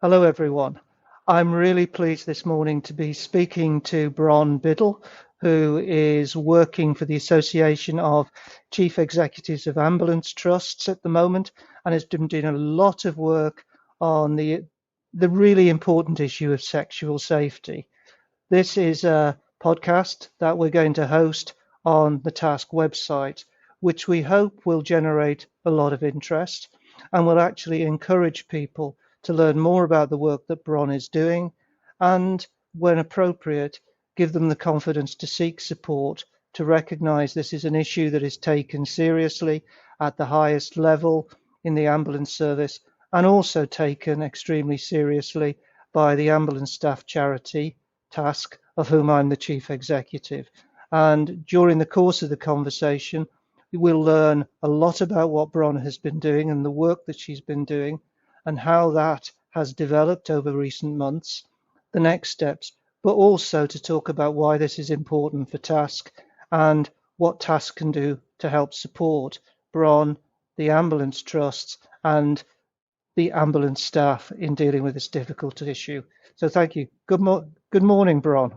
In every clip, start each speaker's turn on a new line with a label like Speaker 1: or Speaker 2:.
Speaker 1: Hello, everyone. I'm really pleased this morning to be speaking to Bron Biddle, who is working for the Association of Chief Executives of Ambulance Trusts at the moment and has been doing a lot of work on the really important issue of sexual safety. This is a podcast that we're going to host on the TASC website, which we hope will generate a lot of interest and will actually encourage people to learn more about the work that Bron is doing and, when appropriate, give them the confidence to seek support, to recognise this is an issue that is taken seriously at the highest level in the ambulance service and also taken extremely seriously by the ambulance staff charity TASC, of whom I'm the chief executive. And during the course of the conversation, we'll learn a lot about what Bron has been doing and the work that she's been doing and how that has developed over recent months, the next steps, but also to talk about why this is important for TASC and what TASC can do to help support Bron, the ambulance trusts, and the ambulance staff in dealing with this difficult issue. So thank you. Good morning, Bron.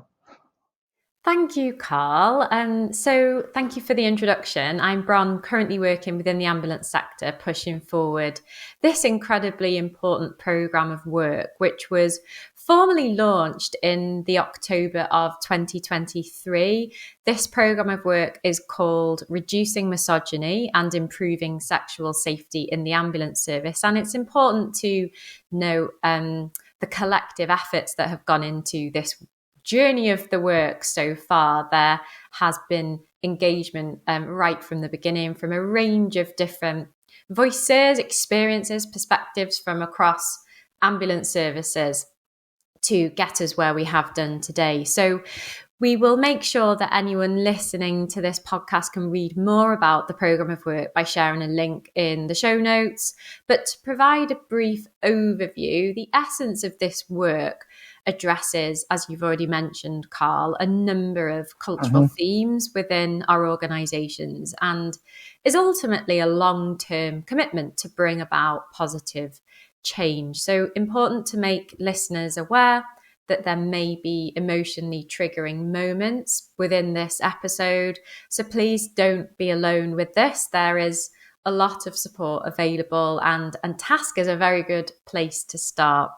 Speaker 2: Thank you, Karl. So thank you for the introduction. I'm Bron, currently working within the ambulance sector, pushing forward this incredibly important programme of work, which was formally launched in the October of 2023. This programme of work is called Reducing Misogyny and Improving Sexual Safety in the Ambulance Service. And it's important to note the collective efforts that have gone into this journey of the work so far. There has been engagement right from the beginning from a range of different voices, experiences, perspectives from across ambulance services to get us where we have done today. So we will make sure that anyone listening to this podcast can read more about the programme of work by sharing a link in the show notes. But to provide a brief overview, the essence of this work addresses, as you've already mentioned, Karl, a number of cultural themes within our organisations and is ultimately a long-term commitment to bring about positive change. So important to make listeners aware that there may be emotionally triggering moments within this episode. So please don't be alone with this. There is a lot of support available and TASC is a very good place to start.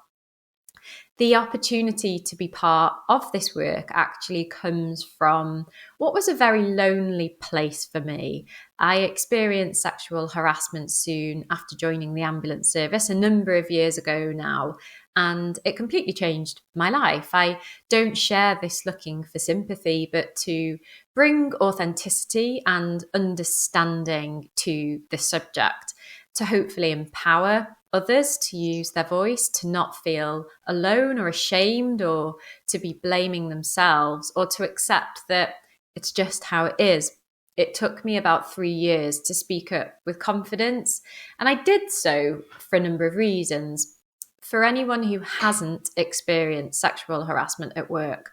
Speaker 2: The opportunity to be part of this work actually comes from what was a very lonely place for me. I experienced sexual harassment soon after joining the ambulance service a number of years ago now, and it completely changed my life. I don't share this looking for sympathy, but to bring authenticity and understanding to this subject, to hopefully empower others to use their voice, to not feel alone or ashamed or to be blaming themselves or to accept that it's just how it is. It took me about 3 years to speak up with confidence, and I did so for a number of reasons. For anyone who hasn't experienced sexual harassment at work,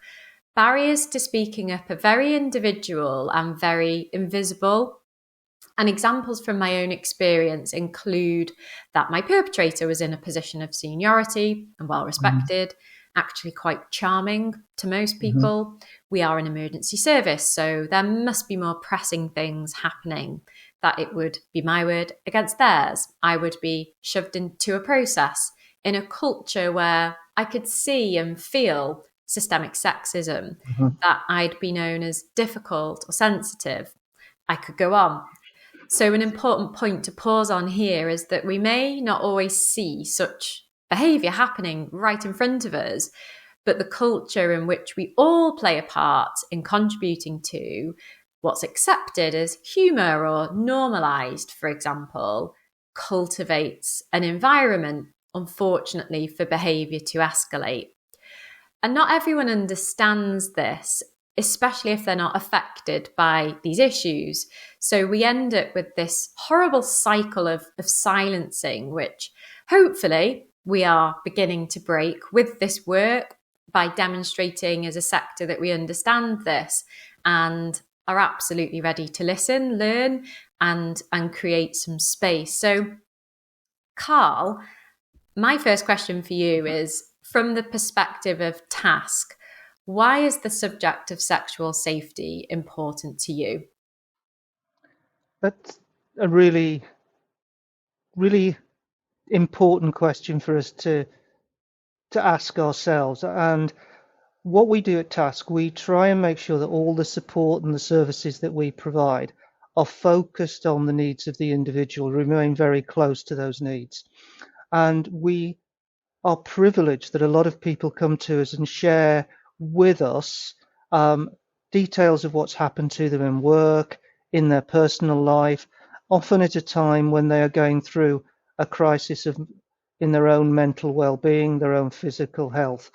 Speaker 2: barriers to speaking up are very individual and very invisible. And examples from my own experience include that my perpetrator was in a position of seniority and well respected, actually quite charming to most people. We are an emergency service, so there must be more pressing things happening, that it would be my word against theirs. I would be shoved into a process in a culture where I could see and feel systemic sexism, that I'd be known as difficult or sensitive. I could go on. So an important point to pause on here is that we may not always see such behaviour happening right in front of us, but the culture in which we all play a part in contributing to what's accepted as humour or normalised, for example, cultivates an environment, unfortunately, for behaviour to escalate. And not everyone understands this, especially if they're not affected by these issues. So we end up with this horrible cycle of silencing, which hopefully we are beginning to break with this work by demonstrating as a sector that we understand this and are absolutely ready to listen, learn, and create some space. So, Karl, my first question for you is, from the perspective of TASC, why is the subject of sexual safety important to you?
Speaker 1: That's a really, really important question for us to ask ourselves. And what we do at TASC, we try and make sure that all the support and the services that we provide are focused on the needs of the individual, remain very close to those needs. And we are privileged that a lot of people come to us and share with us details of what's happened to them in work, in their personal life, often at a time when they are going through a crisis in their own mental well-being, their own physical health.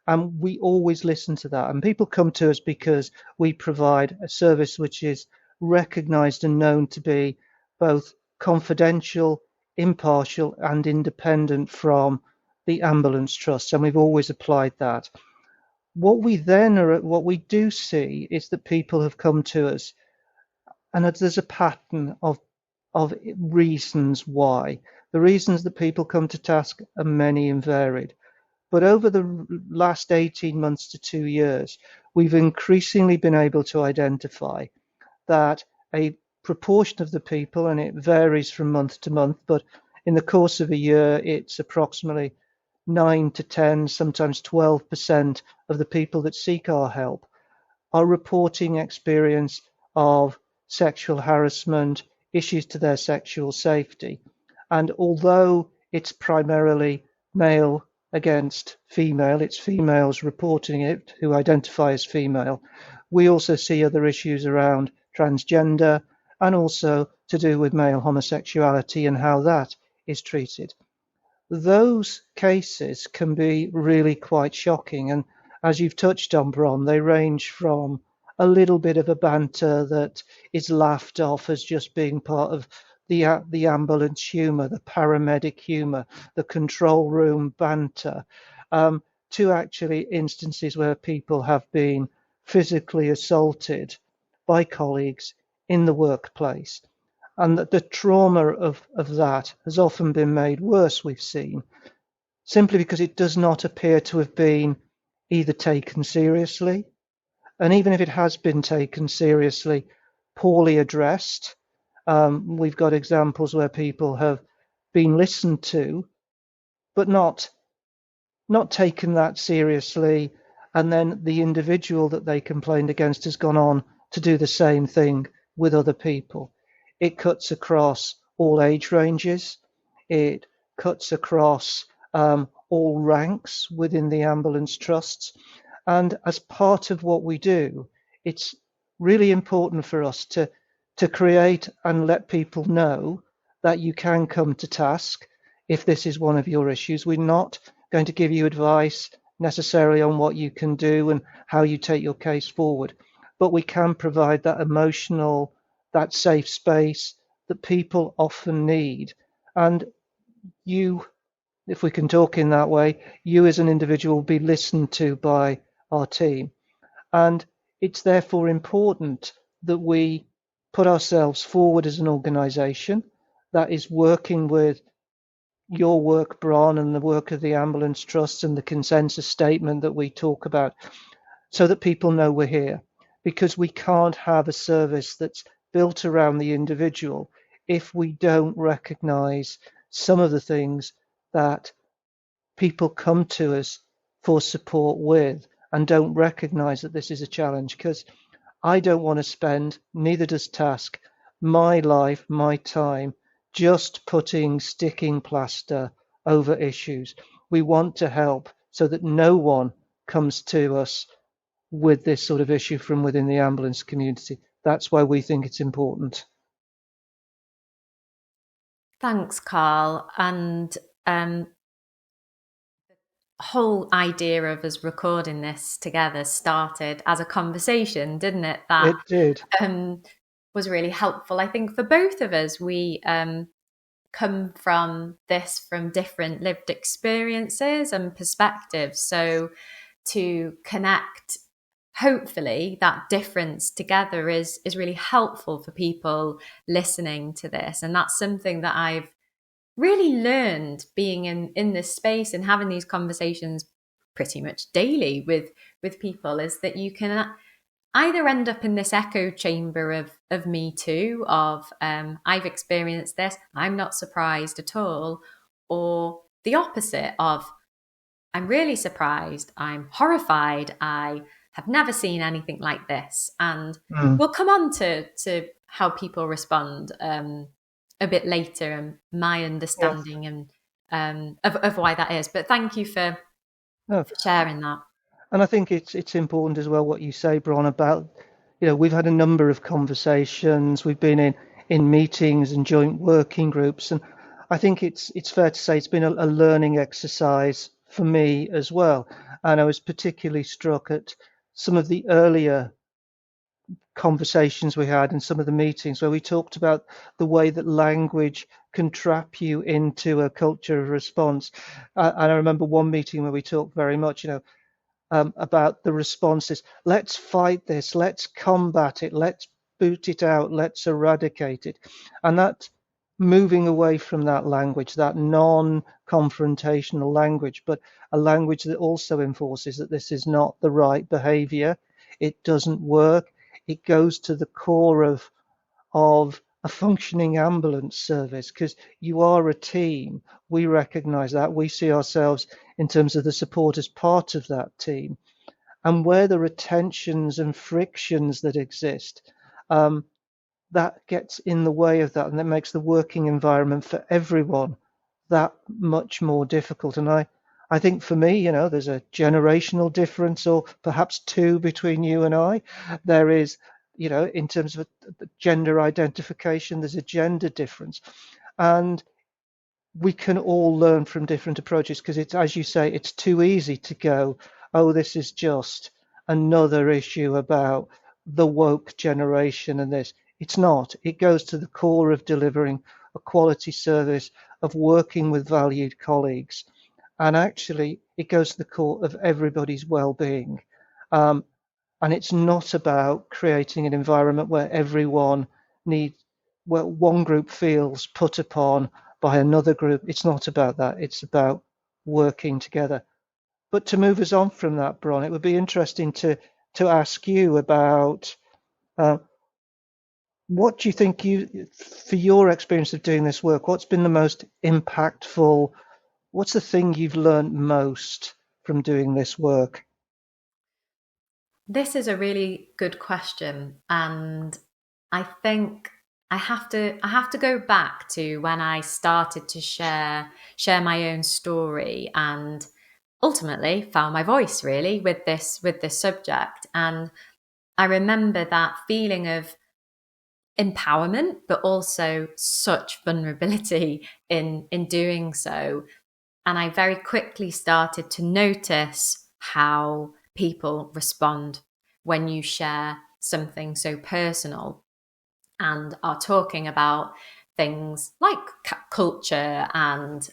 Speaker 1: And we always listen to that. And people come to us because we provide a service which is recognized and known to be both confidential, impartial, and independent from the ambulance trusts. And we've always applied that. What we do see is that people have come to us, and there's a pattern of reasons why. The reasons that people come to TASC are many and varied. But over the last 18 months to 2 years, we've increasingly been able to identify that a proportion of the people, and it varies from month to month, but in the course of a year, it's approximately 9 to 10, sometimes 12% of the people that seek our help are reporting experience of sexual harassment, issues to their sexual safety. And although it's primarily male against female, it's females reporting it who identify as female, we also see other issues around transgender and also to do with male homosexuality and how that is treated. Those cases can be really quite shocking, and as you've touched on, Bron, they range from a little bit of a banter that is laughed off as just being part of the ambulance humour, the paramedic humour, the control room banter, to actually instances where people have been physically assaulted by colleagues in the workplace. And that the trauma of that has often been made worse, we've seen, simply because it does not appear to have been either taken seriously, and even if it has been taken seriously, poorly addressed. We've got examples where people have been listened to, but not taken that seriously, and then the individual that they complained against has gone on to do the same thing with other people. It cuts across all age ranges. It cuts across all ranks within the ambulance trusts. And as part of what we do, it's really important for us to create and let people know that you can come to TASC if this is one of your issues. We're not going to give you advice necessarily on what you can do and how you take your case forward, but we can provide that emotional, that safe space that people often need. And you, if we can talk in that way, you as an individual will be listened to by our team. And it's therefore important that we put ourselves forward as an organisation that is working with your work, Bron, and the work of the ambulance trusts and the consensus statement that we talk about, so that people know we're here. Because we can't have a service that's built around the individual if we don't recognise some of the things that people come to us for support with and don't recognise that this is a challenge. Because I don't want to spend, neither does TASC, my life, my time, just putting sticking plaster over issues. We want to help so that no one comes to us with this sort of issue from within the ambulance community. That's why we think it's important.
Speaker 2: Thanks, Karl. And whole idea of us recording this together started as a conversation, didn't it? That
Speaker 1: It did.
Speaker 2: Was really helpful. I think for both of us, we come from this from different lived experiences and perspectives. So to connect, hopefully, that difference together is really helpful for people listening to this. And that's something that I've really learned being in this space and having these conversations pretty much daily with people is that you can either end up in this echo chamber of me too, of I've experienced this, I'm not surprised at all, or the opposite of I'm really surprised, I'm horrified, I have never seen anything like this. And we'll come on to how people respond a bit later and my understanding and of why that is. But thank you for sharing that.
Speaker 1: And I think it's important as well what you say, Bron, about, we've had a number of conversations, we've been in meetings and joint working groups, and I think it's fair to say it's been a learning exercise for me as well. And I was particularly struck at some of the earlier conversations we had in some of the meetings where we talked about the way that language can trap you into a culture of response. And I remember one meeting where we talked very much, about the responses. Let's fight this. Let's combat it. Let's boot it out. Let's eradicate it. And that moving away from that language, that non-confrontational language, but a language that also enforces that this is not the right behavior. It doesn't work. It goes to the core of a functioning ambulance service, because you are a team. We recognize that. We see ourselves in terms of the support as part of that team. And where there are tensions and frictions that exist, that gets in the way of that, and that makes the working environment for everyone that much more difficult. And I think for me, there's a generational difference, or perhaps two, between you and I. There is, in terms of gender identification, there's a gender difference. And we can all learn from different approaches, because it's, as you say, it's too easy to go, oh, this is just another issue about the woke generation and this. It's not. It goes to the core of delivering a quality service, of working with valued colleagues. And actually, it goes to the core of everybody's well-being. And it's not about creating an environment where where one group feels put upon by another group. It's not about that. It's about working together. But to move us on from that, Bron, it would be interesting to ask you about what do you think for your experience of doing this work, what's been the most impactful? What's the thing you've learned most from doing this work?
Speaker 2: This is a really good question, and I think I have to go back to when I started to share my own story and ultimately found my voice really with this subject. And I remember that feeling of empowerment, but also such vulnerability in doing so. And I very quickly started to notice how people respond when you share something so personal and are talking about things like culture and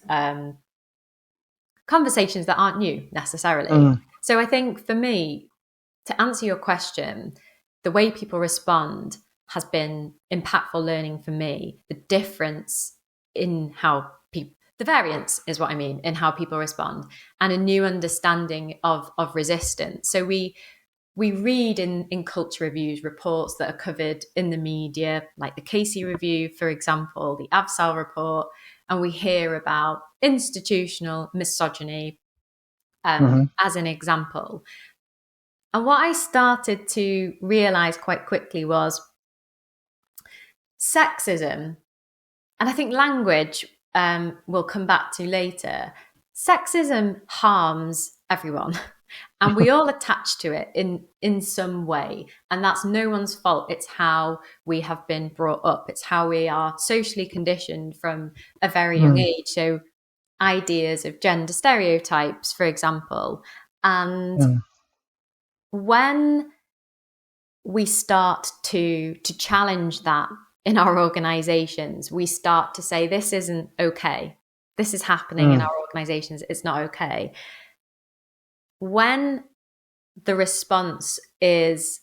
Speaker 2: conversations that aren't new necessarily. So I think for me, to answer your question, the way people respond has been impactful learning for me. The difference in how people, the variance is what I mean, in how people respond, and a new understanding of resistance. So we read in culture reviews reports that are covered in the media, like the Casey Review, for example, the Avsal report, and we hear about institutional misogyny as an example. And what I started to realize quite quickly was sexism, and I think language we'll come back to later. Sexism harms everyone, and we all attach to it in some way, and that's no one's fault. It's how we have been brought up. It's how we are socially conditioned from a very young age. So ideas of gender stereotypes, for example, and when we start to challenge that in our organizations, we start to say, this isn't okay. This is happening in our organizations. It's not okay. When the response is,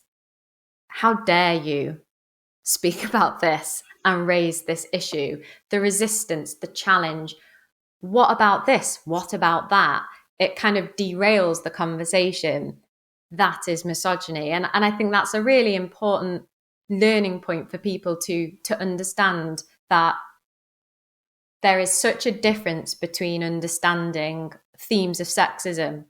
Speaker 2: how dare you speak about this and raise this issue. The resistance, the challenge. What about this? What about that? It kind of derails the conversation. That is misogyny. And I think that's a really important learning point for people to understand that there is such a difference between understanding themes of sexism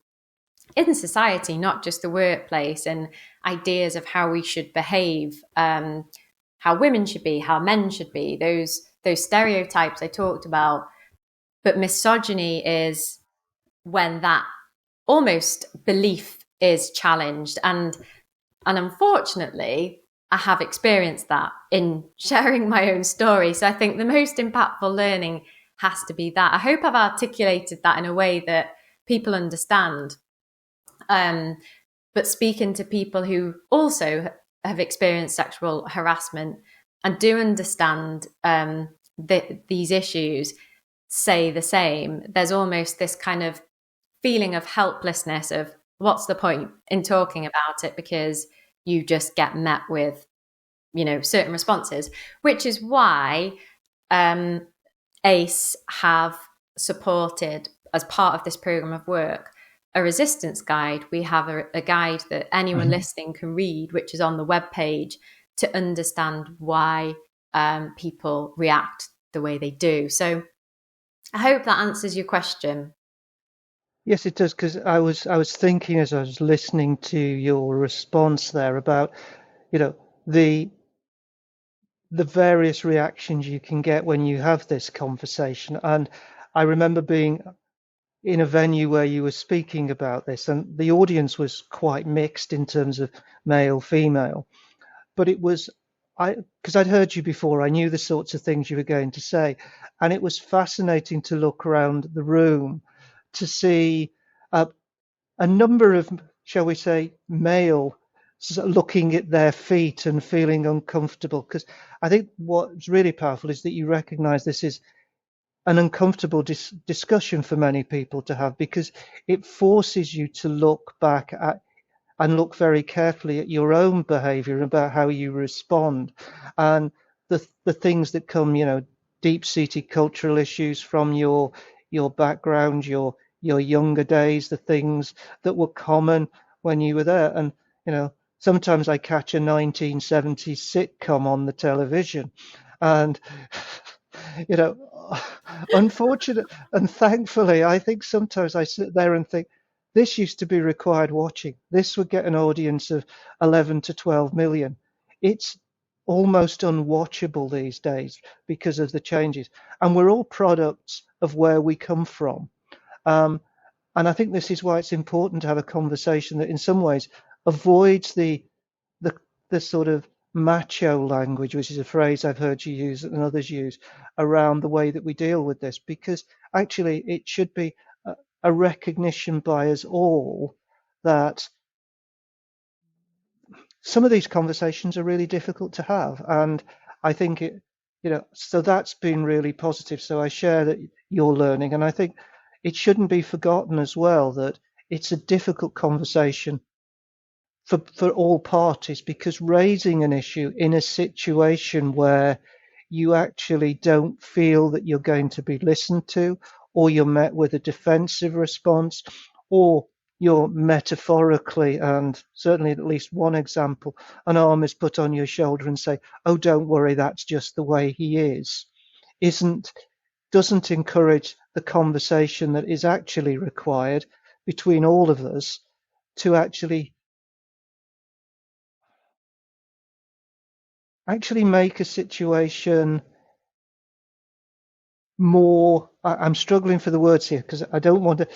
Speaker 2: in society, not just the workplace, and ideas of how we should behave, how women should be, how men should be, those stereotypes I talked about. But misogyny is when that almost belief is challenged. And unfortunately, I have experienced that in sharing my own story. So I think the most impactful learning has to be that. I hope I've articulated that in a way that people understand. But speaking to people who also have experienced sexual harassment and do understand these issues, say the same. There's almost this kind of feeling of helplessness of what's the point in talking about it, because you just get met with, certain responses, which is why ACE have supported, as part of this program of work, a resistance guide. We have a guide that anyone listening can read, which is on the webpage, to understand why people react the way they do. So I hope that answers your question.
Speaker 1: Yes, it does, because I was thinking as I was listening to your response there about, the various reactions you can get when you have this conversation. And I remember being in a venue where you were speaking about this, and the audience was quite mixed in terms of male, female. But it was, because I'd heard you before, I knew the sorts of things you were going to say. And it was fascinating to look around the room to see a number of, shall we say, male looking at their feet and feeling uncomfortable. Because I think what's really powerful is that you recognize this is an uncomfortable discussion for many people to have, because it forces you to look back at and look very carefully at your own behavior, about how you respond, and the things that come, deep-seated cultural issues from your background, your younger days, the things that were common when you were there. And sometimes I catch a 1970s sitcom on the television, and unfortunate and thankfully, I think sometimes I sit there and think, this used to be required watching. This would get an audience of 11 to 12 million. It's almost unwatchable these days because of the changes. And we're all products of where we come from. And I think this is why it's important to have a conversation that in some ways avoids the sort of macho language, which is a phrase I've heard you use and others use, around the way that we deal with this, because actually it should be a recognition by us all that some of these conversations are really difficult to have. And I think so that's been really positive. So I share that you're learning, and I think it shouldn't be forgotten as well that it's a difficult conversation for all parties, because raising an issue in a situation where you actually don't feel that you're going to be listened to, or you're met with a defensive response, or you're metaphorically, and certainly at least one example, an arm is put on your shoulder and say, oh, don't worry, that's just the way he is, doesn't encourage the conversation that is actually required between all of us to actually make a situation more, I'm struggling for the words here because I don't want to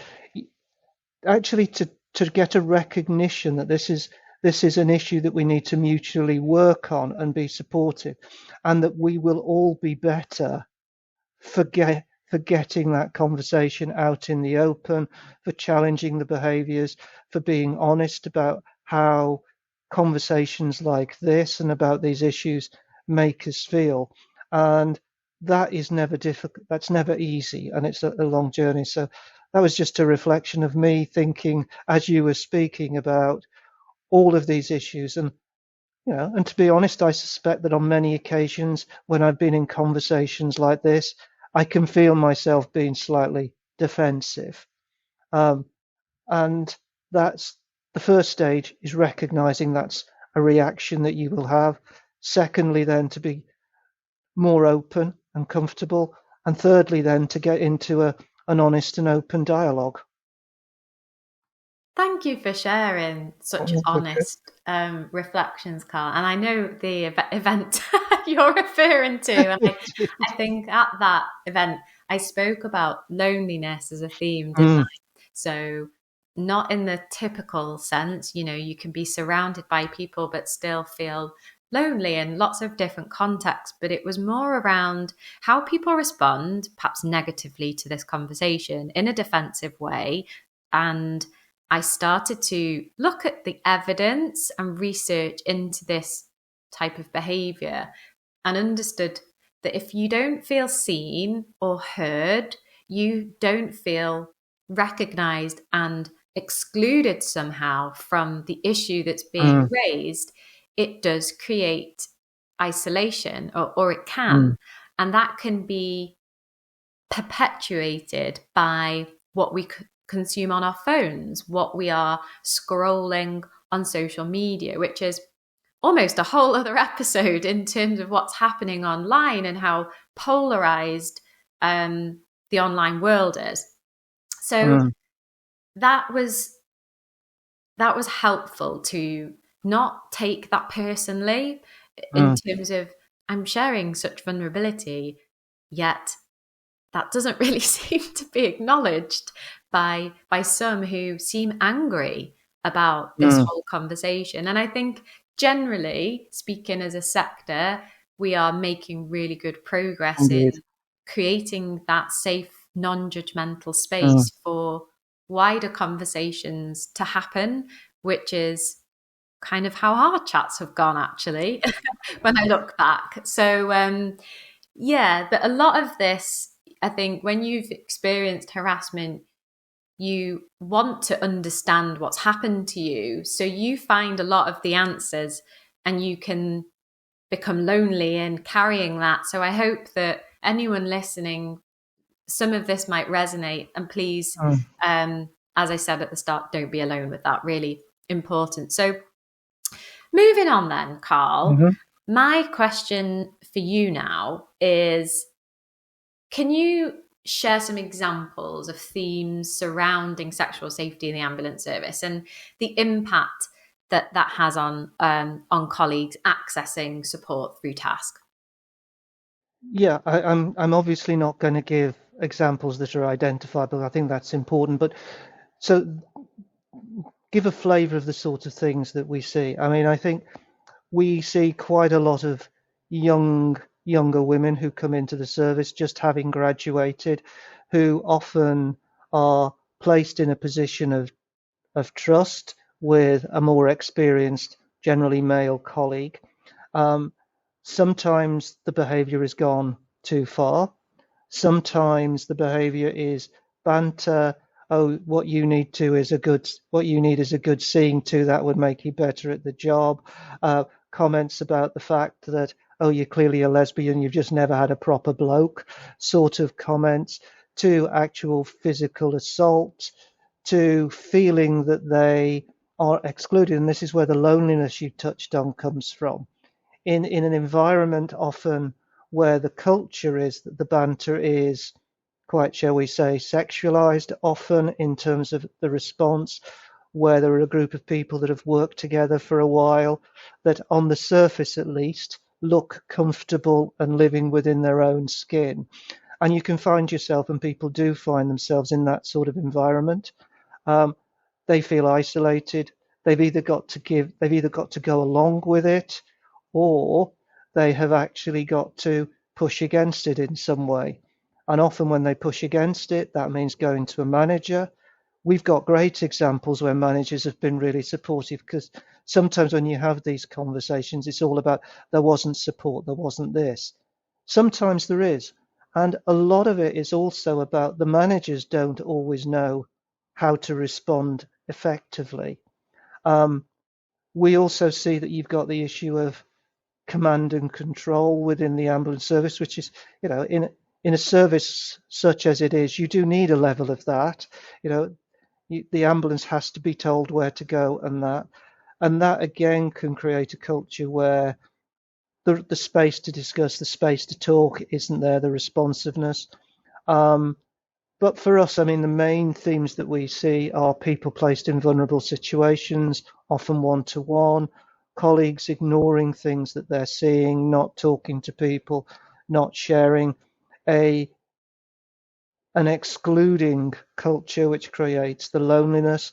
Speaker 1: actually to get a recognition that this is an issue that we need to mutually work on and be supportive, and that we will all be better for getting that conversation out in the open, for challenging the behaviors, for being honest about how conversations like this and about these issues make us feel. And that is never difficult. That's never easy. And it's a long journey. So that was just a reflection of me thinking as you were speaking about all of these issues. And And to be honest, I suspect that on many occasions when I've been in conversations like this, I can feel myself being slightly defensive. Um, and that's the first stage, is recognizing that's a reaction that you will have. Secondly, then to be more open and comfortable. And thirdly, then to get into an honest and open dialogue.
Speaker 2: Thank you for sharing such
Speaker 1: That's okay.
Speaker 2: honest reflections, Karl. And I know the event you're referring to. And I think at that event, I spoke about loneliness as a theme, didn't I? So, not in the typical sense, you can be surrounded by people but still feel lonely in lots of different contexts. But it was more around how people respond, perhaps negatively, to this conversation in a defensive way. And I started to look at the evidence and research into this type of behavior and understood that if you don't feel seen or heard, you don't feel recognized and excluded somehow from the issue that's being raised, it does create isolation, or it can. And that can be perpetuated by what we consume on our phones, what we are scrolling on social media, which is almost a whole other episode in terms of what's happening online and how polarized the online world is. So that was helpful to not take that personally in terms of, I'm sharing such vulnerability, yet that doesn't really seem to be acknowledged by some who seem angry about this whole conversation. And I think, generally speaking, as a sector, we are making really good progress in creating that safe, non-judgmental space for wider conversations to happen, which is kind of how our chats have gone, actually, when I look back. So, but a lot of this, I think, when you've experienced harassment, you want to understand what's happened to you. So you find a lot of the answers and you can become lonely in carrying that. So I hope that anyone listening, some of this might resonate. And please, as I said at the start, don't be alone with that. Really important. So moving on then, Karl, my question for you now is, can you share some examples of themes surrounding sexual safety in the ambulance service and the impact that has on colleagues accessing support through TASC?
Speaker 1: Yeah, I'm obviously not going to give examples that are identifiable. I think that's important, but so give a flavour of the sort of things that we see. I mean, I think we see quite a lot of younger women who come into the service just having graduated, who often are placed in a position of trust with a more experienced, generally male colleague. Sometimes the behaviour has gone too far. Sometimes the behaviour is banter. Oh, what you need is a good seeing to, that would make you better at the job. Comments about the fact that, oh, you're clearly a lesbian, you've just never had a proper bloke, sort of comments, to actual physical assault, to feeling that they are excluded. And this is where the loneliness you touched on comes from. In an environment often where the culture is that the banter is quite, shall we say, sexualized, often in terms of the response, where there are a group of people that have worked together for a while, that on the surface at least look comfortable and living within their own skin. And you can find yourself, and people do find themselves in that sort of environment. They feel isolated. They've either got to go along with it, or they have actually got to push against it in some way. And often when they push against it, that means going to a manager. We've got great examples where managers have been really supportive, because sometimes when you have these conversations, it's all about, there wasn't support, there wasn't this. Sometimes there is. And a lot of it is also about the managers don't always know how to respond effectively. We also see that you've got the issue of command and control within the ambulance service, which is, in a service such as it is, you do need a level of that. The ambulance has to be told where to go, and that again can create a culture where the space to discuss, the space to talk isn't there, the responsiveness. But for us, I mean, the main themes that we see are people placed in vulnerable situations, often one-to-one, colleagues ignoring things that they're seeing, not talking to people, not sharing, an excluding culture which creates the loneliness.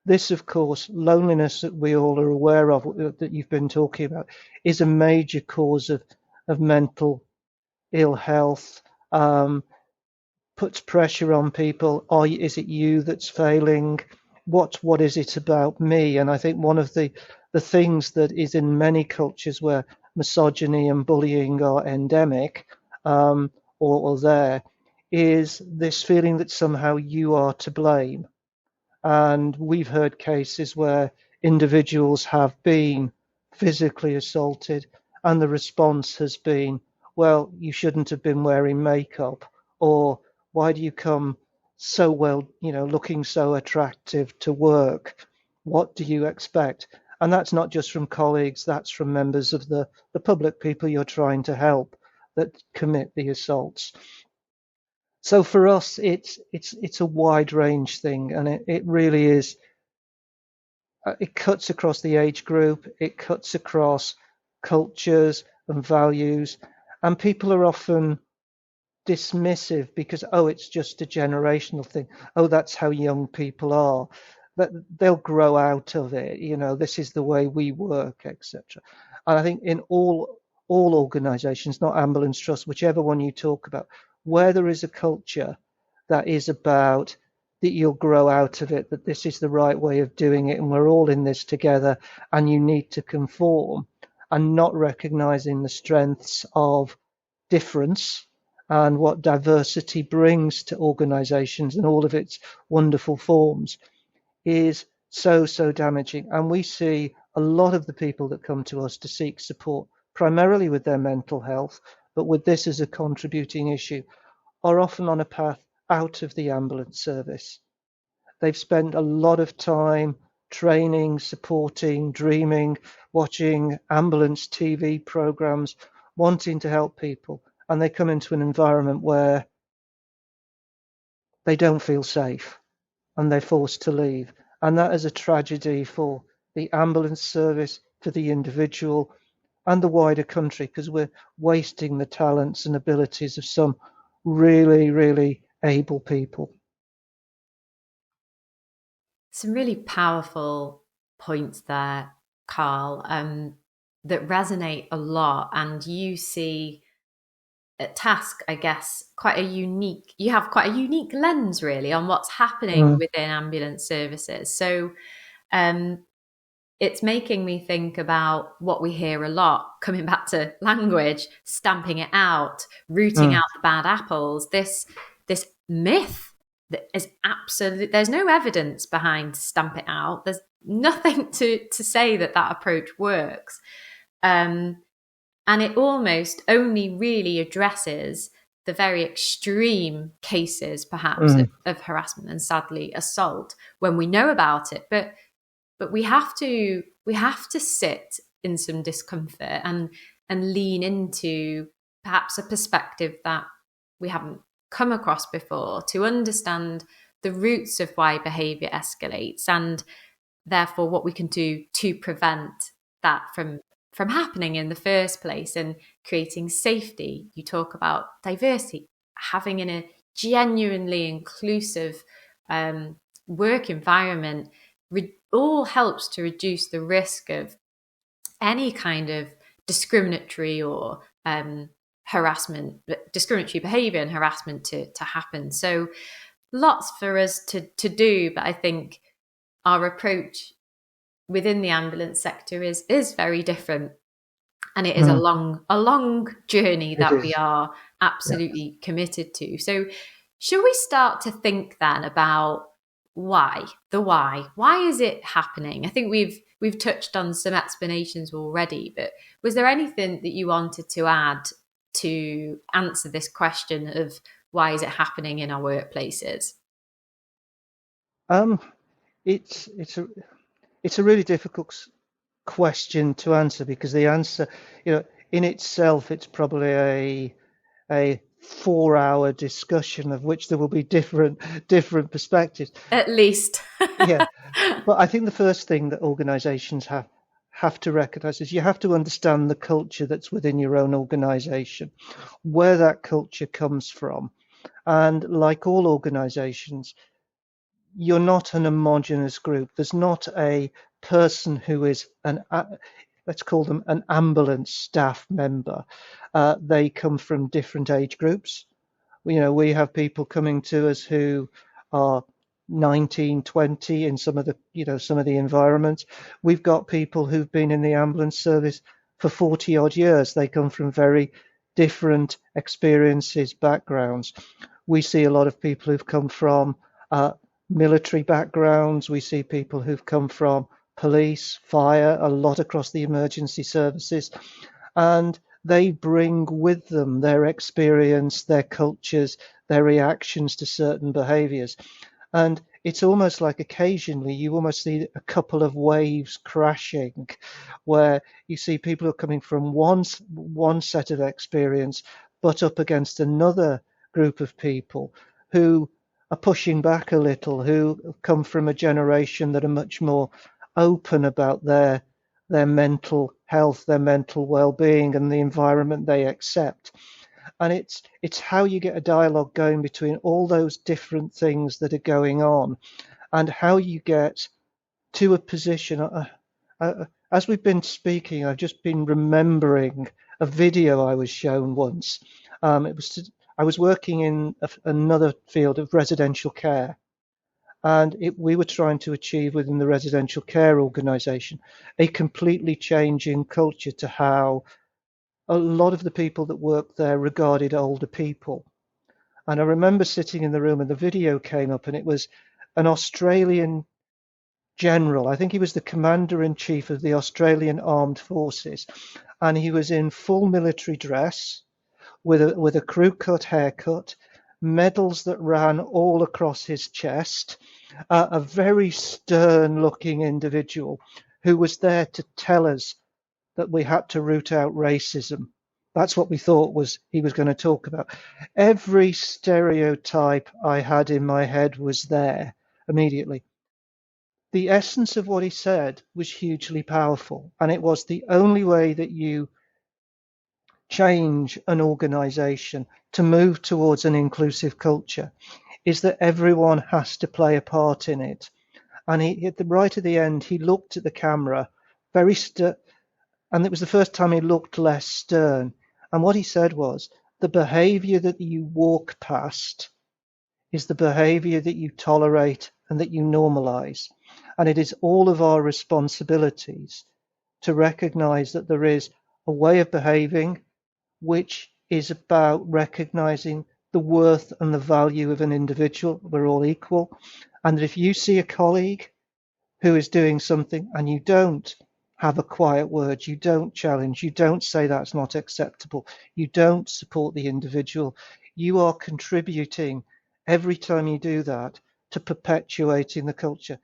Speaker 1: This, of course, loneliness that we all are aware of, that you've been talking about, is a major cause of mental ill health, puts pressure on people. Is it you that's failing? What is it about me? And I think one of the things that is in many cultures where misogyny and bullying are endemic, or there, is this feeling that somehow you are to blame. And we've heard cases where individuals have been physically assaulted, and the response has been, well, you shouldn't have been wearing makeup, or why do you come so well, looking so attractive to work? What do you expect? And that's not just from colleagues, that's from members of the public, people you're trying to help, that commit the assaults. So for us, it's a wide range thing, and it really is. It cuts across the age group, it cuts across cultures and values, and people are often dismissive because, oh, it's just a generational thing. Oh, that's how young people are. But they'll grow out of it. This is the way we work, etc. And I think in all organisations, not ambulance trusts, whichever one you talk about, where there is a culture that is about that you'll grow out of it, that this is the right way of doing it, and we're all in this together, and you need to conform, and not recognising the strengths of difference and what diversity brings to organisations and all of its wonderful forms, is so damaging. And we see a lot of the people that come to us to seek support, primarily with their mental health, but with this as a contributing issue, are often on a path out of the ambulance service. They've spent a lot of time training, supporting, dreaming, watching ambulance TV programs, wanting to help people, and they come into an environment where they don't feel safe and they're forced to leave. And that is a tragedy for the ambulance service, for the individual, and the wider country, because we're wasting the talents and abilities of some really able people.
Speaker 2: Some really powerful points there, Karl, that resonate a lot. And you see at TASC, I guess, you have quite a unique lens really on what's happening within ambulance services. So it's making me think about what we hear a lot, coming back to language, stamping it out, rooting out the bad apples, this myth that is absolute. There's no evidence behind stamp it out. There's nothing to say that approach works. And it almost only really addresses the very extreme cases, perhaps, of harassment and sadly assault when we know about it. But we have to sit in some discomfort and lean into perhaps a perspective that we haven't come across before, to understand the roots of why behaviour escalates, and therefore what we can do to prevent that from happening in the first place, and creating safety. You talk about diversity, having in a genuinely inclusive work environment all helps to reduce the risk of any kind of discriminatory or discriminatory behaviour and harassment to happen. So lots for us to do, but I think our approach within the ambulance sector is very different, and it is a long journey that we are absolutely committed to. So should we start to think then about why? The why. Why is it happening? I think we've touched on some explanations already, but was there anything that you wanted to add to answer this question of why is it happening in our workplaces?
Speaker 1: Um, it's a really difficult question to answer, because the answer, in itself, it's probably a 4 hour discussion, of which there will be different perspectives.
Speaker 2: At least.
Speaker 1: Yeah, but I think the first thing that organizations have to recognize is you have to understand the culture that's within your own organization, where that culture comes from. And like all organizations, you're not an homogenous group. There's not a person who is let's call them an ambulance staff member. They come from different age groups. We have people coming to us who are 19, 20 in some of the environments. We've got people who've been in the ambulance service for 40 odd years. They come from very different experiences, backgrounds. We see a lot of people who've come from military backgrounds. We see people who've come from police, fire, a lot across the emergency services. And they bring with them their experience, their cultures, their reactions to certain behaviors. And it's almost like occasionally you almost see a couple of waves crashing, where you see people who are coming from one set of experience, but up against another group of people who are pushing back a little, who come from a generation that are much more open about their mental health, their mental well-being, and the environment they accept. And it's how you get a dialogue going between all those different things that are going on, and how you get to a position. As we've been speaking, I've just been remembering a video I was shown once. I was working in another field of residential care, and we were trying to achieve within the residential care organisation a completely changing culture to how a lot of the people that worked there regarded older people. And I remember sitting in the room and the video came up, and it was an Australian general. I think he was the commander in chief of the Australian Armed Forces, and he was in full military dress with a crew cut haircut, medals that ran all across his chest, a very stern looking individual who was there to tell us that we had to root out racism. That's what we thought he was going to talk about. Every stereotype I had in my head was there immediately. The essence of what he said was hugely powerful, and it was the only way that you change an organization to move towards an inclusive culture is that everyone has to play a part in it. And right at the end, he looked at the camera very and it was the first time he looked less stern. And what he said was, the behavior that you walk past is the behavior that you tolerate and that you normalize. And it is all of our responsibilities to recognize that there is a way of behaving which is about recognizing the worth and the value of an individual. We're all equal. And that if you see a colleague who is doing something and you don't have a quiet word, you don't challenge, you don't say that's not acceptable, you don't support the individual, you are contributing every time you do that to perpetuating the culture.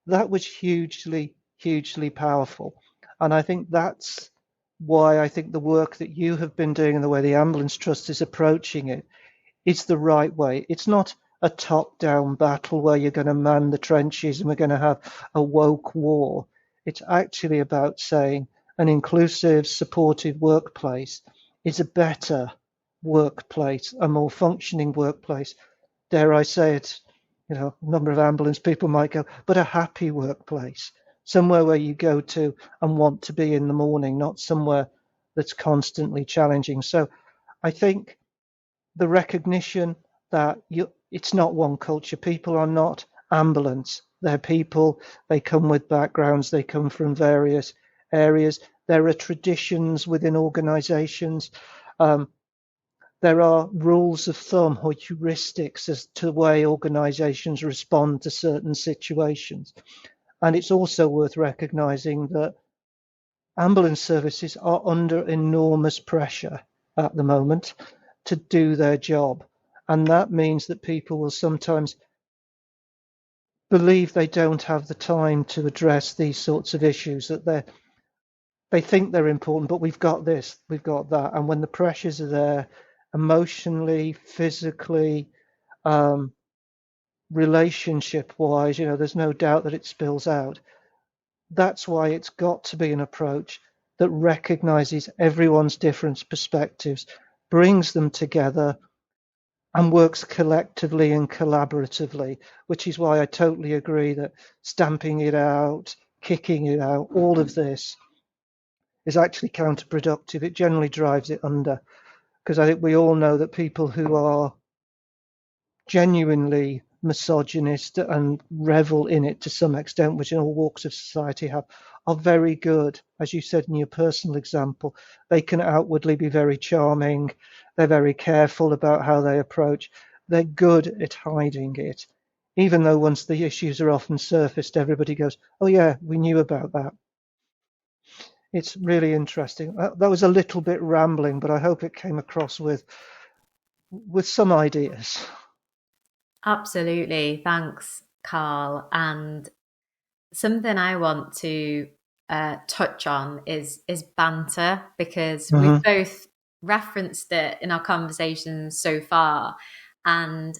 Speaker 1: That was hugely, hugely powerful. And I think that's why I think the work that you have been doing and the way the Ambulance Trust is approaching it is the right way. It's not a top-down battle where you're going to man the trenches and we're going to have a woke war. It's actually about saying an inclusive, supportive workplace is a better workplace, a more functioning workplace. Dare I say it, a number of ambulance people might go, but a happy workplace, somewhere where you go to and want to be in the morning, not somewhere that's constantly challenging. So I think the recognition that it's not one culture. People are not ambulance. They're people. They come with backgrounds. They come from various areas. There are traditions within organizations. there are rules of thumb or heuristics as to the way organisations respond to certain situations. And it's also worth recognising that ambulance services are under enormous pressure at the moment to do their job. And that means that people will sometimes believe they don't have the time to address these sorts of issues, that they think they're important, but we've got this, we've got that. And when the pressures are there, emotionally, physically, relationship wise, there's no doubt that it spills out. That's why it's got to be an approach that recognizes everyone's different perspectives, brings them together, and works collectively and collaboratively, which is why I totally agree that stamping it out, kicking it out, all of this is actually counterproductive. It generally drives it under, because I think we all know that people who are genuinely misogynist and revel in it to some extent, which in all walks of society have, are very good. As you said in your personal example, they can outwardly be very charming. They're very careful about how they approach. They're good at hiding it. Even though once the issues are often surfaced, everybody goes, oh yeah, we knew about that. It's really interesting. That was a little bit rambling, but I hope it came across with some ideas.
Speaker 2: Absolutely. Thanks, Karl. And something I want to touch on is banter, because we've both referenced it in our conversations so far. And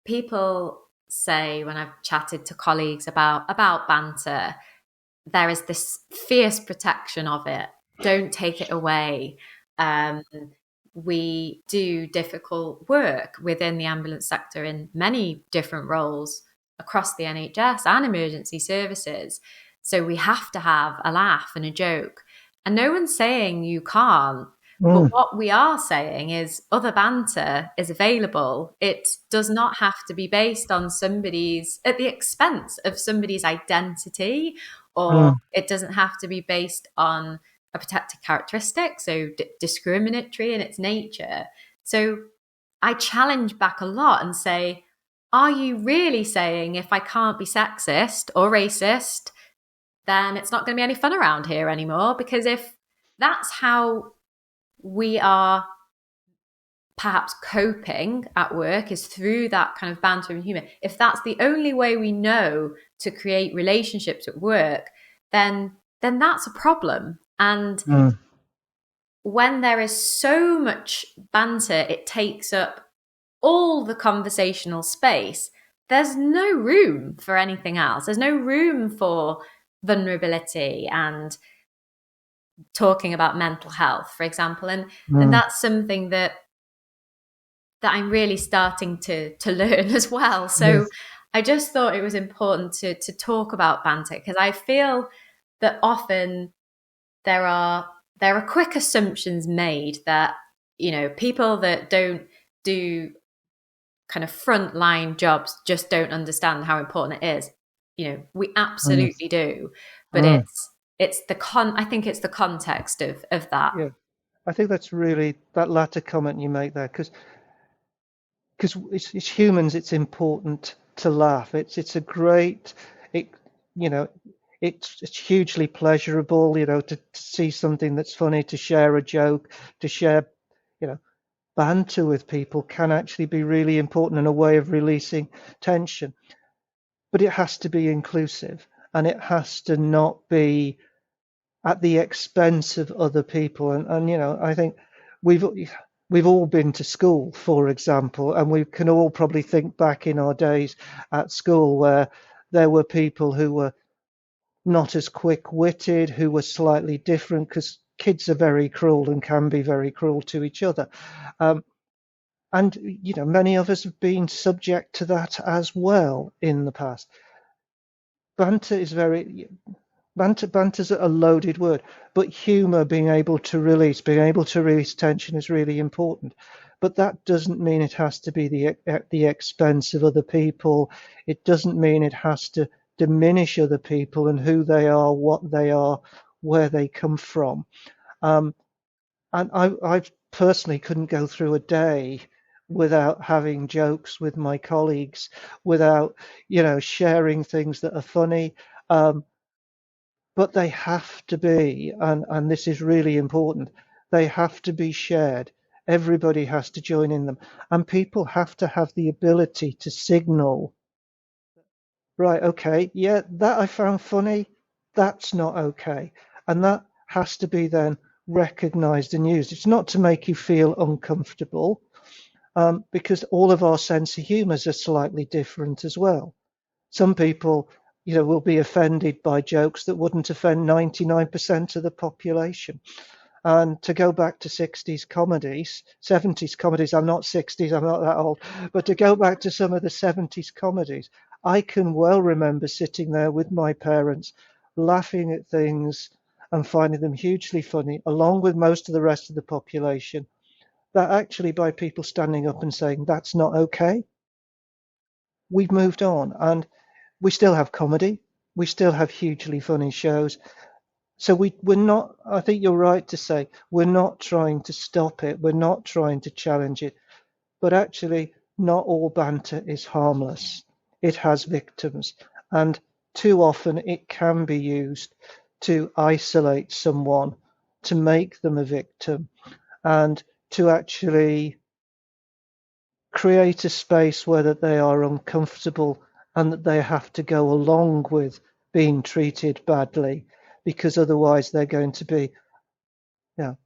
Speaker 2: people say, when I've chatted to colleagues about banter, there is this fierce protection of it. Don't take it away. We do difficult work within the ambulance sector in many different roles across the NHS and emergency services. So we have to have a laugh and a joke. And no one's saying you can't. But what we are saying is other banter is available. It does not have to be based on at the expense of somebody's identity, or it doesn't have to be based on a protected characteristic, so discriminatory in its nature. So I challenge back a lot and say, are you really saying if I can't be sexist or racist, then it's not going to be any fun around here anymore? Because if that's how we are perhaps coping at work, is through that kind of banter and humor, if that's the only way we know to create relationships at work, then that's a problem. And when there is so much banter, it takes up all the conversational space. There's no room for anything else. There's no room for vulnerability and talking about mental health, for example. And that's something that I'm really starting to learn as well. So I just thought it was important to talk about banter, because I feel that often there are quick assumptions made that, people that don't do kind of frontline jobs just don't understand how important it is. We absolutely do, but I think it's the context of that.
Speaker 1: Yeah, I think that's really that latter comment you make there, because it's humans. It's important to laugh. It's a great, it's hugely pleasurable, to see something that's funny, to share a joke, to share, banter with people can actually be really important and a way of releasing tension. But it has to be inclusive, and it has to not be at the expense of other people. And I think we've all been to school, for example, and we can all probably think back in our days at school where there were people who were not as quick-witted, who were slightly different, because kids are very cruel and can be very cruel to each other. And many of us have been subject to that as well in the past. Banter's a loaded word, but humor, being able to release tension is really important. But that doesn't mean it has to be at the expense of other people. It doesn't mean it has to diminish other people and who they are, what they are, where they come from. And I've personally couldn't go through a day without having jokes with my colleagues, without, sharing things that are funny. But they have to be, and this is really important, they have to be shared. Everybody has to join in them. And people have to have the ability to signal, right, okay, yeah, that I found funny, that's not okay. And that has to be then recognized and used. It's not to make you feel uncomfortable, because all of our sense of humours are slightly different as well. Some people, will be offended by jokes that wouldn't offend 99% of the population. And to go back to 60s comedies, 70s comedies, I'm not 60s, I'm not that old, but to go back to some of the 70s comedies, I can well remember sitting there with my parents, laughing at things and finding them hugely funny, along with most of the rest of the population, that actually by people standing up and saying, that's not okay, we've moved on. And we still have comedy. We still have hugely funny shows. So we're not, I think you're right to say, we're not trying to stop it. We're not trying to challenge it. But actually, not all banter is harmless. It has victims. And too often it can be used to isolate someone, to make them a victim, and to actually create a space where that they are uncomfortable and that they have to go along with being treated badly, because otherwise they're going to be,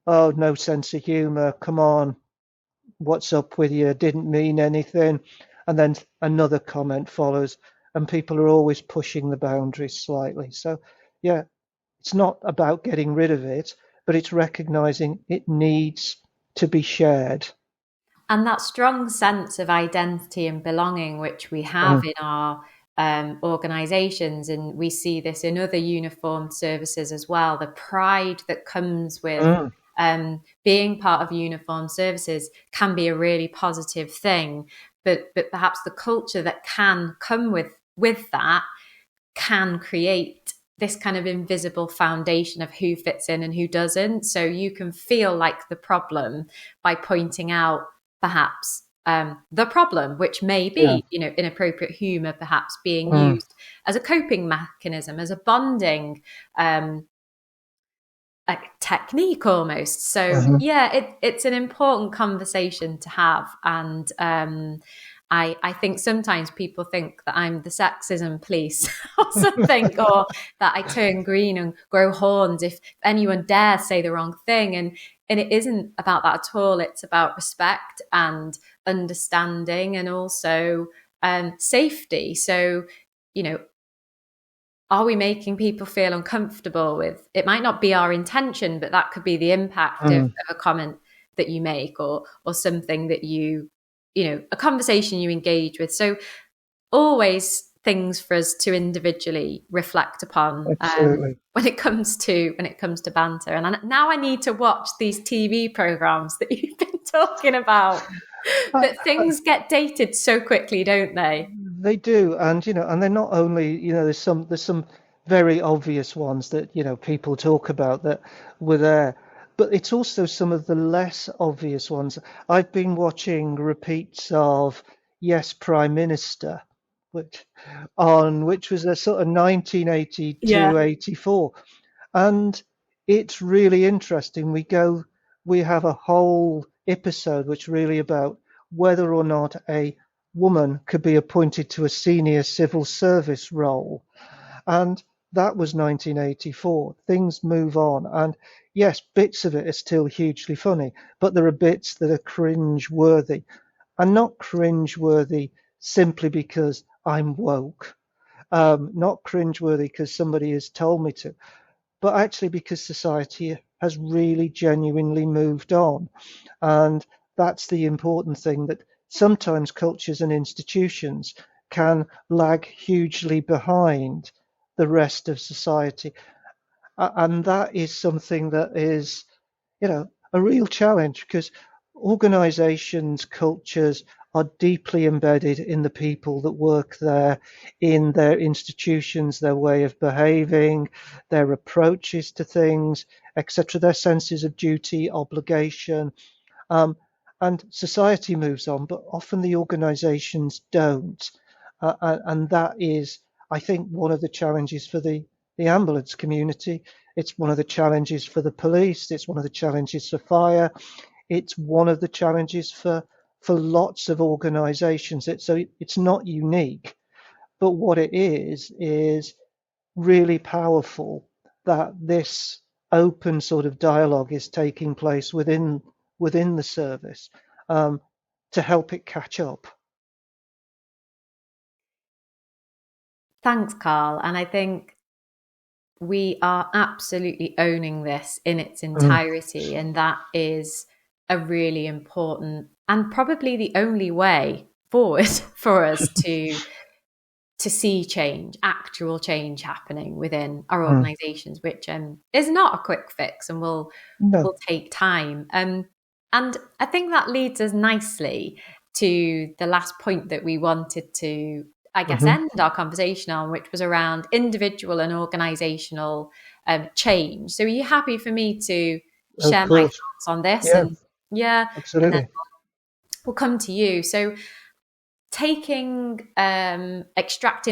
Speaker 1: oh, no sense of humor, come on, what's up with you, didn't mean anything. And then another comment follows, and people are always pushing the boundaries slightly. So yeah, it's not about getting rid of it, but it's recognizing it needs to be shared.
Speaker 2: And that strong sense of identity and belonging, which we have
Speaker 1: Mm,
Speaker 2: in our organizations, and we see this in other uniformed services as well, the pride that comes with
Speaker 1: mm,
Speaker 2: being part of uniformed services can be a really positive thing. But perhaps the culture that can come with that can create this kind of invisible foundation of who fits in and who doesn't. So you can feel like the problem by pointing out perhaps the problem, which may
Speaker 1: yeah.
Speaker 2: be, inappropriate humor, perhaps being
Speaker 1: Mm,
Speaker 2: used as a coping mechanism, as a bonding a technique almost. So
Speaker 1: mhm.
Speaker 2: yeah, it's an important conversation to have, and I think sometimes people think that I'm the sexism police or something, or that I turn green and grow horns if anyone dares say the wrong thing, and it isn't about that at all. It's about respect and understanding, and also safety. So you know are we making people feel uncomfortable with it? Might not be our intention, but that could be the impact of
Speaker 1: Mm,
Speaker 2: a comment that you make, or something that a conversation you engage with. So always things for us to individually reflect upon
Speaker 1: absolutely.
Speaker 2: when it comes to banter. And now I need to watch these TV programs that you've been talking about.
Speaker 1: I,
Speaker 2: But things get dated so quickly, don't they?
Speaker 1: They do, and and they're not only, there's some very obvious ones that people talk about that were there, but it's also some of the less obvious ones. I've been watching repeats of Yes, Prime Minister, which which was a sort of
Speaker 2: Yeah.
Speaker 1: 1982, 84, and it's really interesting. We have a whole episode which really about whether or not a woman could be appointed to a senior civil service role. And that was 1984. Things move on. And yes, bits of it are still hugely funny, but there are bits that are cringe worthy, and not cringe worthy simply because I'm woke. Not cringe worthy because somebody has told me to, but actually because society has really genuinely moved on. And that's the important thing, that sometimes cultures and institutions can lag hugely behind the rest of society. And that is something that is, a real challenge, because organizations, cultures are deeply embedded in the people that work there, in their institutions, their way of behaving, their approaches to things, etc., their senses of duty, obligation. And society moves on, but often the organisations don't. And that is, I think, one of the challenges for the ambulance community. It's one of the challenges for the police. It's one of the challenges for fire. It's one of the challenges for lots of organisations. It's not unique, but what it is really powerful that this open sort of dialogue is taking place within the service, to help it catch up.
Speaker 2: Thanks, Karl. And I think we are absolutely owning this in its entirety. And that is a really important and probably the only way forward for us to see change, actual change happening within our organizations, which is not a quick fix and will take time. And I think that leads us nicely to the last point that we wanted to, I guess, end our conversation on, which was around individual and organizational change. So are you happy for me to share my thoughts on this?
Speaker 1: Yeah, absolutely.
Speaker 2: And then we'll come to you. So extracting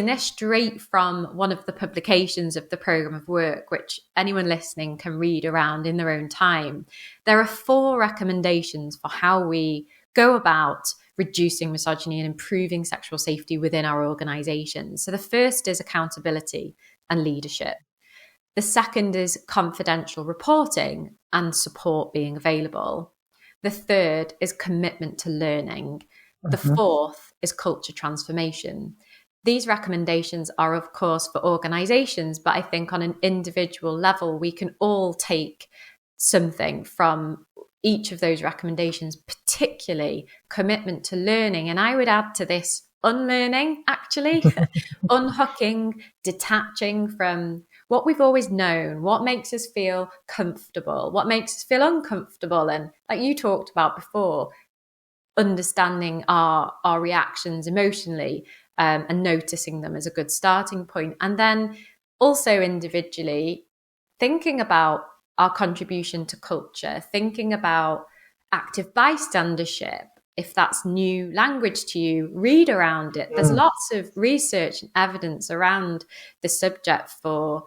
Speaker 2: this straight from one of the publications of the programme of work, which anyone listening can read around in their own time, there are 4 recommendations for how we go about reducing misogyny and improving sexual safety within our organisations. So the first is accountability and leadership. The second is confidential reporting and support being available. The third is commitment to learning. The fourth is culture transformation. These recommendations are, of course, for organisations, but I think on an individual level, we can all take something from each of those recommendations, particularly commitment to learning. And I would add to this unlearning, actually, unhooking, detaching from what we've always known, what makes us feel comfortable, what makes us feel uncomfortable. And like you talked about before, understanding our reactions emotionally and noticing them as a good starting point. And then also individually thinking about our contribution to culture, thinking about active bystandership. If that's new language to you, read around it. There's lots of research and evidence around the subject for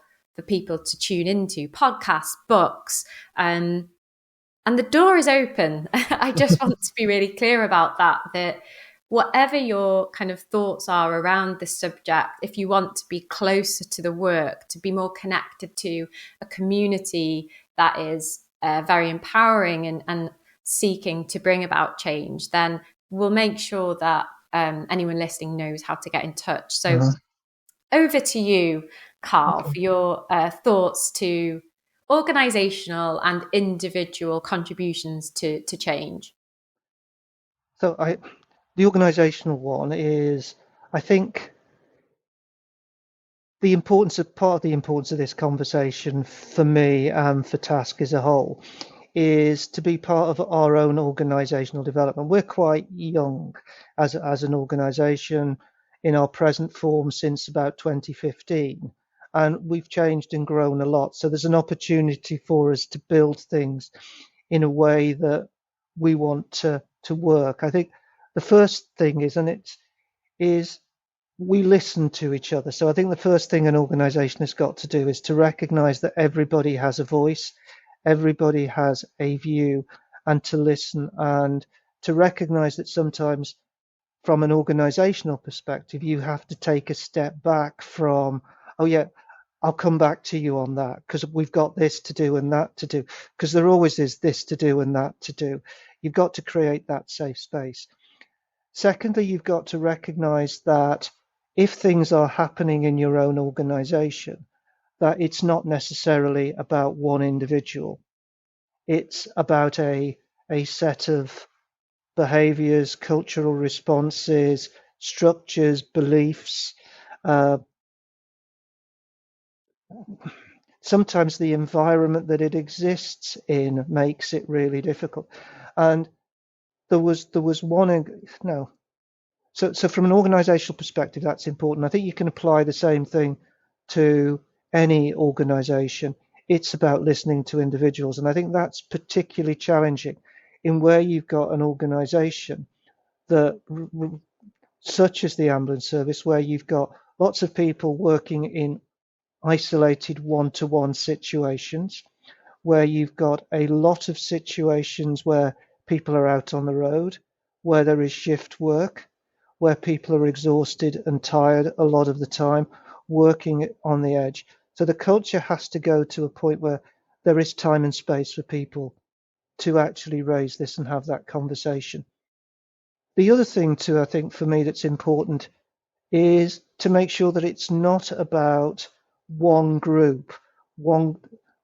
Speaker 2: people to tune into, podcasts, books, and the door is open. I just want to be really clear about that whatever your kind of thoughts are around this subject, if you want to be closer to the work, to be more connected to a community that is very empowering and seeking to bring about change, then we'll make sure that anyone listening knows how to get in touch. So over to you, Karl, for your thoughts to organizational and individual contributions to change.
Speaker 1: So the organizational one is, I think, part of the importance of this conversation for me and for TASC as a whole is to be part of our own organizational development. We're quite young as an organization in our present form since about 2015. And we've changed and grown a lot. So there's an opportunity for us to build things in a way that we want to work. I think the first thing is we listen to each other. So I think the first thing an organization has got to do is to recognize that everybody has a voice, everybody has a view, and to listen and to recognize that sometimes from an organizational perspective, you have to take a step back from, oh yeah, I'll come back to you on that because we've got this to do and that to do, because there always is this to do and that to do. You've got to create that safe space. Secondly, you've got to recognize that if things are happening in your own organization, that it's not necessarily about one individual. It's about a set of behaviors, cultural responses, structures, beliefs. Sometimes the environment that it exists in makes it really difficult. And there was one, no. So from an organizational perspective, that's important. I think you can apply the same thing to any organization. It's about listening to individuals. And I think that's particularly challenging in where you've got an organisation that, such as the ambulance service, where you've got lots of people working in isolated one-to-one situations, where you've got a lot of situations where people are out on the road, where there is shift work, where people are exhausted and tired a lot of the time, working on the edge. So the culture has to go to a point where there is time and space for people to actually raise this and have that conversation. The other thing too, I think for me that's important is to make sure that it's not about one group, one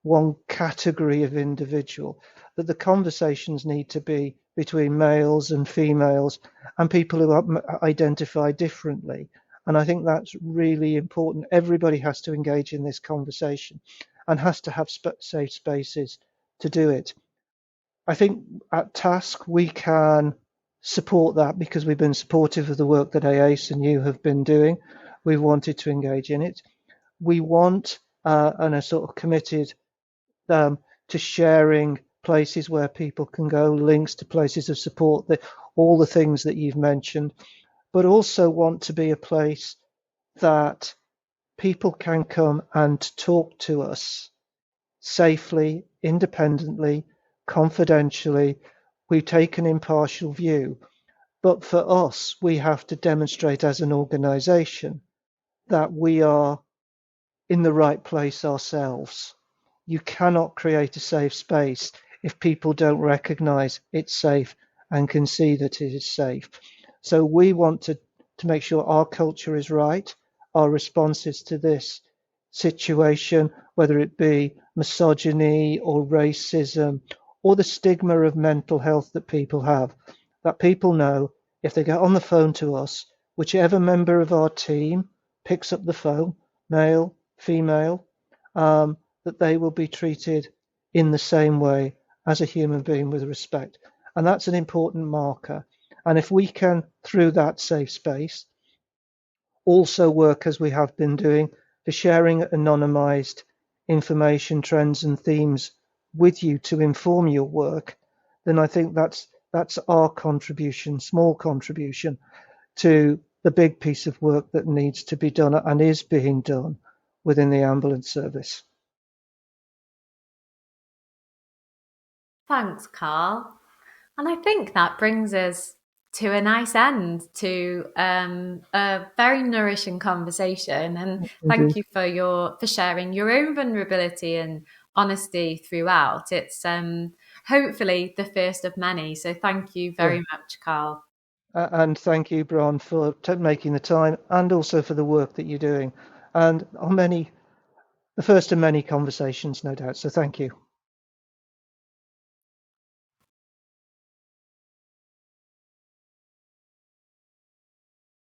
Speaker 1: one category of individual, that the conversations need to be between males and females and people who identify differently. And I think that's really important. Everybody has to engage in this conversation and has to have safe spaces to do it. I think at TASC we can support that because we've been supportive of the work that AACE and you have been doing. We've wanted to engage in it. We want and are sort of committed to sharing places where people can go, links to places of support, all the things that you've mentioned, but also want to be a place that people can come and talk to us safely, independently, confidentially. We take an impartial view, but for us, we have to demonstrate as an organisation that we are in the right place ourselves. You cannot create a safe space if people don't recognise it's safe and can see that it is safe. So we want to make sure our culture is right, our responses to this situation, whether it be misogyny or racism or the stigma of mental health that people have, that people know if they get on the phone to us, whichever member of our team picks up the phone, male, female, that they will be treated in the same way as a human being with respect. And that's an important marker. And if we can, through that safe space, also work as we have been doing for sharing anonymized information, trends and themes with you to inform your work, then I think that's our contribution, small contribution to the big piece of work that needs to be done and is being done within the ambulance service.
Speaker 2: Thanks, Karl. And I think that brings us to a nice end to a very nourishing conversation. And thank
Speaker 1: Indeed.
Speaker 2: you for sharing your own vulnerability and honesty throughout. It's hopefully the first of many. So thank you very much, Karl.
Speaker 1: And thank you, Bron, for making the time and also for the work that you're doing. And on the first of many conversations, no doubt. So thank you.